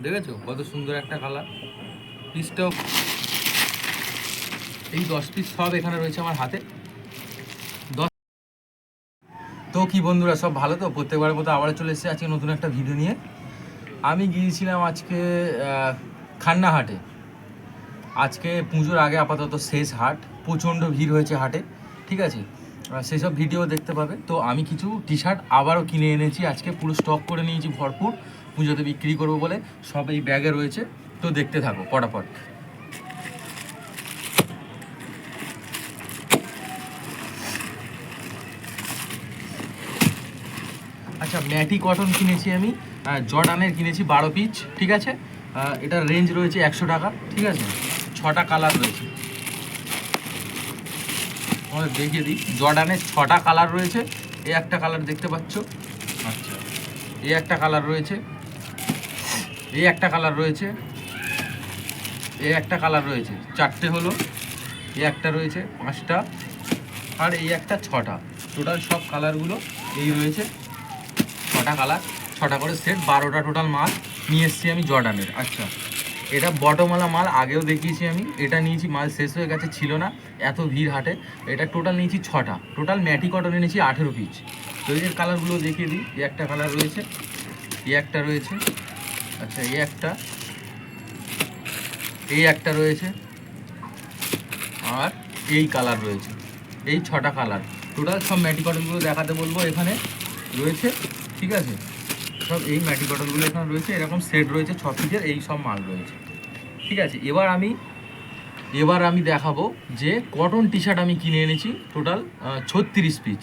দেখেছো কত সুন্দর একটা কালার। পিসটাও এই 10 পিস সব এখানে রয়েছে আমার হাতে। 10। তো কি বন্ধুরা, সব ভালো তো? প্রত্যেকবারের মতো আবার চলে এসেছি আজকে নতুন একটা ভিডিও নিয়ে। আমি গিয়েছিলাম আজকে খান্না হাটে। আজকে পুজোর আগে আপাতত শেষ হাট, প্রচণ্ড ভিড় হয়েছে হাটে, ঠিক আছে? সেসব ভিডিও দেখতে পাবে। তো আমি কিছু টি শার্ট আবারও কিনে এনেছি আজকে, পুরো স্টক করে নিয়েছি ভরপুর, পুজোতে বিক্রি করবো বলে। সব এই ব্যাগে রয়েছে, তো দেখতে থাকো পটাপট। আচ্ছা, ম্যাটি কটন কিনেছি আমি, জর্ডানের কিনেছি 12 পিস, ঠিক আছে? এটার রেঞ্জ রয়েছে 100 টাকা, ঠিক আছে? 6টা কালার রয়েছে, আমাদের দেখিয়ে দিই। জর্ডানের 6টা কালার রয়েছে। এই একটা কালার দেখতে পাচ্ছ, আচ্ছা, এই একটা কালার রয়েছে, এই একটা কালার রয়েছে, এই একটা কালার রয়েছে, 4টে হলো, এই একটা রয়েছে 5টা, আর এই একটা 6টা। টোটাল সব কালারগুলো এই রয়েছে, 6টা কালার, 6টা করে সেট, 12টা টোটাল মাল নিয়ে এসেছি আমি জর্ডানের। আচ্ছা, এটা বটমওয়ালা মাল আগেও দেখিয়েছি আমি, এটা নিয়েছি, মাল শেষ হয়ে গেছে, ছিল না, এত ভিড় হাটে। এটা টোটাল নিয়েছি 6টা, টোটাল ম্যাটি কটন এনেছি 18 পিস। তো এই কালারগুলো দেখিয়ে দিই। এই একটা কালার রয়েছে, এই একটা রয়েছে, আচ্ছা, এই একটা, এই একটা রয়েছে, আর এই কালার রয়েছে। এই 6টা কালার টোটাল সব ম্যাটি কটনগুলো দেখাতে বলবো, এখানে রয়েছে, ঠিক আছে? সব এই ম্যাটি কটনগুলো এখানে রয়েছে, এরকম সেট রয়েছে 6 পিসের, এই সব মাল রয়েছে, ঠিক আছে? এবার আমি দেখাবো যে কটন টি শার্ট আমি কিনে এনেছি টোটাল 36 পিস।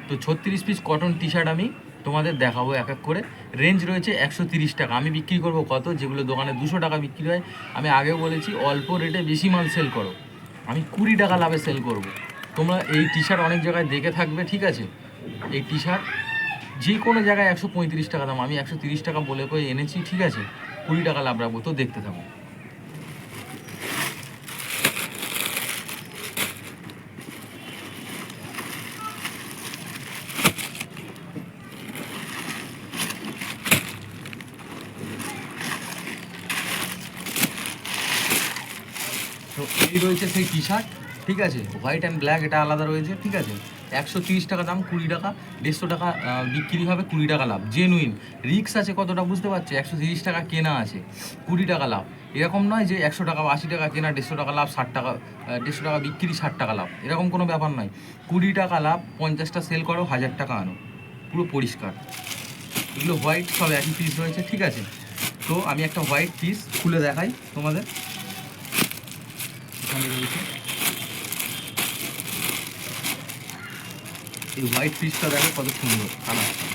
তো 36 পিস কটন টি শার্ট আমি তোমাদের দেখাবো এক এক করে। রেঞ্জ রয়েছে 130 টাকা। আমি বিক্রি করব কত? যেগুলো দোকানে 200 টাকা বিক্রি হয়, আমি আগেও বলেছি অল্প রেটে বেশি মাল সেল করো, আমি 20 টাকা লাভে সেল করব। তোমরা এই টি শার্ট অনেক জায়গায় দেখে থাকবে, ঠিক আছে? এই টি শার্ট যে কোনো জায়গায় 135 টাকা দাম, আমি 130 টাকা বলে করে এনেছি, ঠিক আছে? 20 টাকা লাভ রাখবো। তো দেখতে থাকো। তো এই রয়েছে সেই টি শার্ট, ঠিক আছে? হোয়াইট অ্যান্ড ব্ল্যাক, এটা আলাদা রয়েছে, ঠিক আছে? 130 টাকা দাম, 20 টাকা, 150 টাকা বিক্রি হবে, 20 টাকা লাভ। জেনুইন রিক্স আছে কতটা বুঝতে পারছি? 130 টাকা কেনা আছে, 20 টাকা লাভ। এরকম নয় যে 100 টাকা বা 80 টাকা কেনা, 150 টাকা লাভ, 60 টাকা, 150 টাকা বিক্রি, 60 টাকা লাভ, এরকম কোনো ব্যাপার নয়। 20 টাকা লাভ, 50টা সেল করো, 1000 টাকা আনো, পুরো পরিষ্কার। এগুলো হোয়াইট, সব একই পিস রয়েছে, ঠিক আছে? তো আমি একটা হোয়াইট পিস খুলে দেখাই তোমাদের। এখানে রয়েছে এই হোয়াইট পিসটা, দেখো কত সুন্দর কালারটা,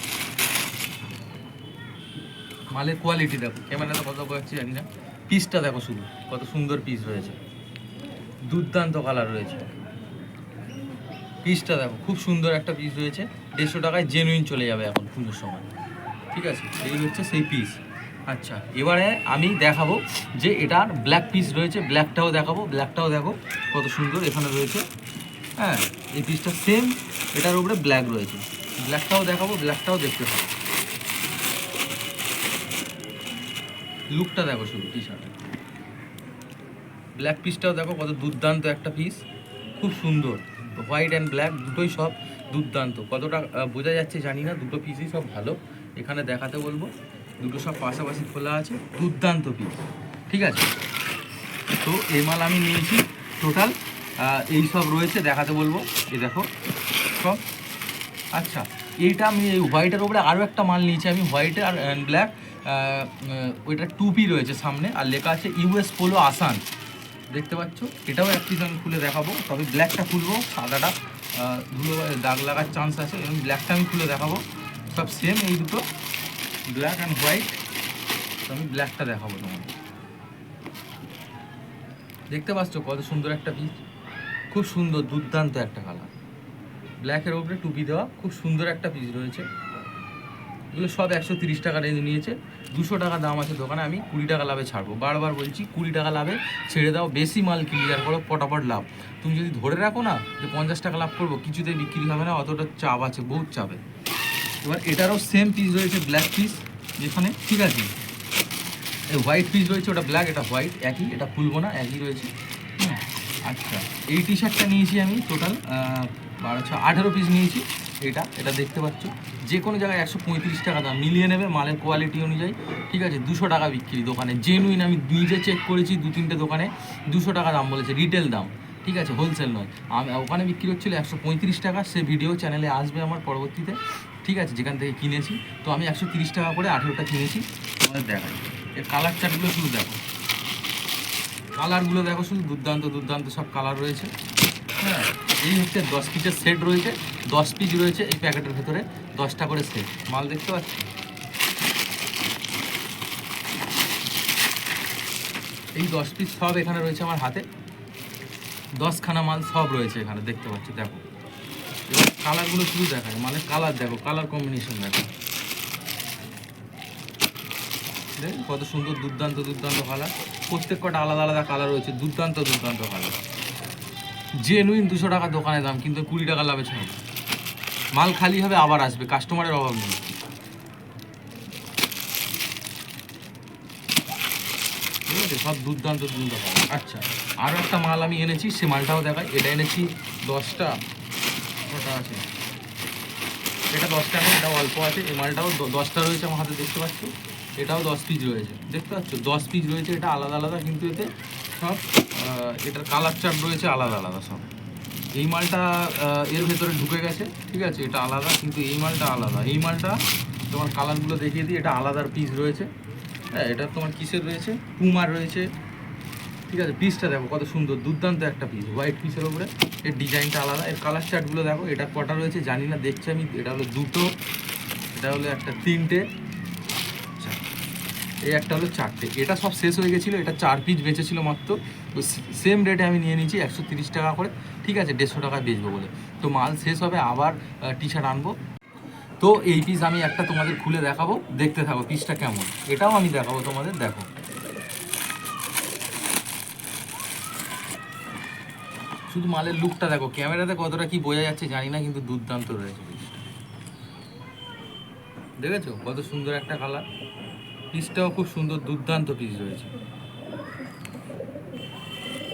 মালের কোয়ালিটি দেখো, ক্যামেরাতে কত পাচ্ছি জানি না, পিসটা দেখো শুধু কত সুন্দর পিস রয়েছে, দুর্দান্ত কালার রয়েছে। পিসটা দেখো, খুব সুন্দর একটা পিস রয়েছে, 150 টাকায় জেনুইন চলে যাবে এখন পুজোর সময়, ঠিক আছে? এই হচ্ছে সেই পিস। আচ্ছা, এবারে আমি দেখাবো যে এটার ব্ল্যাক পিস রয়েছে, ব্ল্যাকটাও দেখাবো। ব্ল্যাকটাও দেখো কত সুন্দর এখানে রয়েছে, হ্যাঁ, এই পিসটা সেম, এটার উপরে ব্ল্যাক রয়েছে। ব্ল্যাকটাও দেখাবো, ব্ল্যাকটাও দেখতে পাবো। লুকটা দেখো শুধু টি শার্টের। ব্ল্যাক পিসটাও দেখো কত দুর্দান্ত একটা পিস, খুব সুন্দর। হোয়াইট অ্যান্ড ব্ল্যাক দুটোই সব দুর্দান্ত। কতটা বোঝা যাচ্ছে জানি না, দুটো পিসই সব ভালো, এখানে দেখাতে বলবো। দুটো সব পাশাপাশি খোলা আছে, দুর্দান্ত পিস, ঠিক আছে? তো এই মাল আমি নিয়েছি টোটাল, এই সব রয়েছে, দেখাতে বলবো। এই দেখো সব। আচ্ছা, এইটা আমি এই হোয়াইটের ওপরে আরও একটা মাল নিয়েছি আমি, হোয়াইটের আর ব্ল্যাক, ওইটা টুপি রয়েছে সামনে, আর লেখা আছে ইউএস পোলো আসান, দেখতে পাচ্ছ? এটাও এক পিস আমি খুলে দেখাবো, তবে ব্ল্যাকটা খুলবো, সাদাটা ধুলো দাগ লাগার চান্স আছে, এবং ব্ল্যাকটা আমি খুলে দেখাবো। সব সেম এই দুটো, ব্ল্যাক অ্যান্ড হোয়াইট। তো আমি ব্ল্যাকটা দেখাবো তোমাকে, দেখতে পাচ্ছ কত সুন্দর একটা পিস, খুব সুন্দর দুর্দান্ত একটা কালার, ব্ল্যাকের ওপরে টুপি দেওয়া, খুব সুন্দর একটা পিস রয়েছে। এগুলো সব 130 টাকা রেঞ্জ নিয়েছে, 200 টাকা দাম আছে দোকানে, আমি 20 টাকা লাভে ছাড়বো। বারবার বলছি 20 টাকা লাভে ছেড়ে দাও, বেশি মাল ক্লিয়ার করো, পটাপট লাভ। তুমি যদি ধরে রাখো না যে 50 টাকা লাভ করবো, কিছুতেই বিক্রি হবে না, অতটা চাপ আছে, বহুত চাপে। এবার এটারও সেম পিস রয়েছে, ব্ল্যাক পিস যেখানে, ঠিক আছে? এই হোয়াইট পিস রয়েছে, ওটা ব্ল্যাক, এটা হোয়াইট, একই, এটা খুলবো না, একই রয়েছে। আচ্ছা, এই টি শার্টটা নিয়েছি আমি টোটাল 18 পিস নিয়েছি। এটা দেখতে পাচ্ছ, যে কোনো জায়গায় 135 টাকা দাম, মিলিয়ে নেবে মালের কোয়ালিটি অনুযায়ী, ঠিক আছে। 200 টাকা বিক্রি দোকানে, জেনুইন, আমি নিজে চেক করেছি 2-3টে দোকানে 200 টাকা দাম বলেছে, রিটেল দাম, ঠিক আছে, হোলসেল নয়। আমি ওখানে বিক্রি হচ্ছিলো 135 টাকা, সে ভিডিও চ্যানেলে আসবে আমার পরবর্তীতে, ঠিক আছে, যেখান থেকে কিনেছি। তো আমি 130 টাকা করে 18টা কিনেছি, তোমাদের দেখাই। এর কালার চার্টগুলো শুধু দেখো, কালারগুলো দেখো, শুধু দুর্দান্ত দুর্দান্ত সব কালার রয়েছে। হ্যাঁ, এই হচ্ছে 10 পিসের সেট রয়েছে, 10 পিস রয়েছে এই প্যাকেটের ভেতরে, 10টা করে সেট মাল দেখতে পাচ্ছি। এই 10 পিস সব এখানে রয়েছে আমার হাতে, 10খানা মাল সব রয়েছে এখানে দেখতে পাচ্ছি। দেখো এবার কালারগুলো শুধু দেখায়, মানে কালার দেখো, কালার কম্বিনেশন দেখো, দেখো কত সুন্দর, দুর্দান্ত দুর্দান্ত কালার, প্রত্যেক কটা আলাদা আলাদা কালার রয়েছে, দুর্দান্ত দুর্দান্ত কালার। জেনুইন 200 টাকা দোকানে দাম, কিন্তু 20 টাকা লাভে ছাড়। মাল খালি হবে, আবার আসবে, কাস্টমারের অভাব নেই। ঠিক আছে, সব দুর্দান্ত দুর্দান্ত কালার। আচ্ছা, আরও একটা মাল আমি এনেছি, সে মালটাও দেখাই। এটা এনেছি 10টা, কটা আছে, এটা 10টা নেই, এটা অল্প আছে। এই মালটাও 10টা রয়েছে আমার হাতে, দেখতে পাচ্ছ। এটাও 10 পিস রয়েছে, দেখতে পাচ্ছ, 10 পিস রয়েছে। এটা আলাদা আলাদা, কিন্তু এতে সব এটার কালার চার্ট রয়েছে আলাদা আলাদা সব। এই মালটা এর ভেতরে ঢুকে গেছে, ঠিক আছে, এটা আলাদা, কিন্তু এই মালটা আলাদা। এই মালটা তোমার কালারগুলো দেখিয়ে দিই, এটা আলাদার পিস রয়েছে। হ্যাঁ, এটা তোমার কিসের রয়েছে, পুমার রয়েছে, ঠিক আছে। পিসটা দেখো কত সুন্দর, দুর্দান্ত একটা পিস, হোয়াইট পিসের ওপরে, এর ডিজাইনটা আলাদা। এর কালার চার্টগুলো দেখো, এটা কটা রয়েছে জানি না, দেখছি আমি, এটা হলো 2টো, এটা হলো একটা 3টে, এই একটা হলো 4টে। এটা সব শেষ হয়ে গেছিলো, এটা 4 পিস বেঁচেছিলো মাত্র, তো সেম রেটে আমি নিয়ে নিয়েছি 130 টাকা করে, ঠিক আছে, 150 টাকা বেচবো বলে। তো মাল শেষ হবে, আবার টি শার্ট আনবো। তো এই পিস আমি একটা তোমাদের খুলে দেখাবো, দেখতে থাকো পিসটা কেমন, এটাও আমি দেখাবো তোমাদের, দেখো শুধু মালের লুকটা দেখো, ক্যামেরাতে কতটা কি বোঝা যাচ্ছে জানি না, কিন্তু দুর্দান্ত রয়েছে পিসটা, দেখেছো কত সুন্দর একটা কালার, পিসটাও খুব সুন্দর, দুর্দান্ত পিস রয়েছে।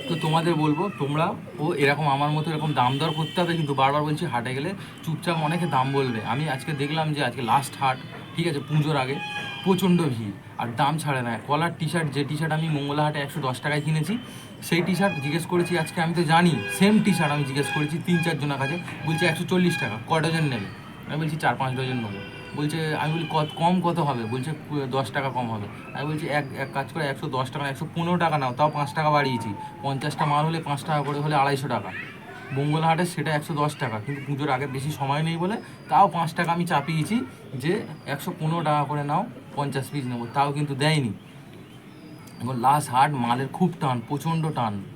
তো তোমাদের বলবো, তোমরা এরকম আমার মতো এরকম দাম দর করতে হবে, কিন্তু বারবার বলছি হাটে গেলে চুপচাপ অনেকে দাম বলবে। আমি আজকে দেখলাম যে আজকে লাস্ট হাট, ঠিক আছে, পুজোর আগে প্রচণ্ড ভিড়, আর দাম ছাড়ে না। কলার টি শার্ট, যে টি শার্ট আমি মঙ্গলা হাটে 110 টাকায় কিনেছি, সেই টি শার্ট জিজ্ঞেস করেছি আজকে, আমি তো জানি সেম টি শার্ট আমি জিজ্ঞেস করেছি 3-4 জনের কাছে, বলছে 140 টাকা। ক ডজন নেবে? আমি বলছি 4-5 ডজন নেবো। বলছে, আমি বলি কত হবে? বলছে 10 টাকা কম হবে। আমি বলছি এক কাজ করে 110 টাকা, 115 টাকা নাও, তাও 5 টাকা বাড়িয়েছি। 50টা মাল হলে 5 টাকা করে, হলে 250 টাকা। মঙ্গল হাটে সেটা 110 টাকা, কিন্তু পুজোর আগে বেশি সময় নেই বলে তাও 5 টাকা আমি চাপিয়েছি, যে 115 টাকা করে নাও, 50 পিস নেবো, তাও কিন্তু দেয়নি। এবং লাস্ট হাট, মালের খুব টান, প্রচণ্ড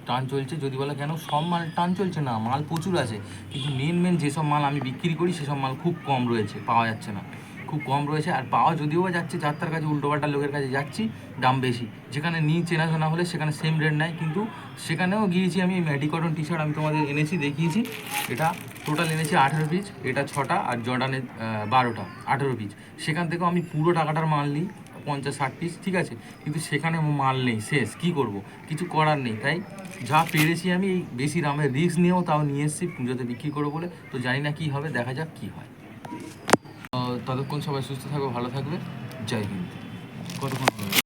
টান চলছে। যদি বলে কেন, সব মাল টান চলছে না, মাল প্রচুর আছে, কিন্তু মেন যেসব মাল আমি বিক্রি করি সেসব মাল খুব কম রয়েছে, পাওয়া যাচ্ছে না, খুব কম রয়েছে। আর পাওয়া যদিও বা যাচ্ছে, যার তার কাছে উল্টোপাল্টা লোকের কাছে যাচ্ছি, দাম বেশি। যেখানে চেনাশোনা হলে সেখানে সেম রেট নেয়, কিন্তু সেখানেও গিয়েছি আমি। ম্যাডি কটন টি শার্ট আমি তোমাদের এনেছি, দেখিয়েছি, এটা টোটাল এনেছি 18 পিস, এটা 6টা, আর জর্ডানের 12টা, 18 পিস। সেখান থেকেও আমি পুরো টাকাটার মাল নিই, 50-60 পিস, ঠিক আছে, কিন্তু সেখানে মাল নেই, শেষ, কি করব, কিছু করার নেই। তাই যা পেরেছি আমি, এই বেশি দামের রিস্ক নিয়েও তাও নিয়ে এসেছি পুজোতে বিক্রি করবো বলে। তো জানি না কী হবে, দেখা যাক কী হয়। ততক্ষণ সবাই সুস্থ থাকবে, ভালো থাকবে, জয় হিন্দ। কতক্ষণ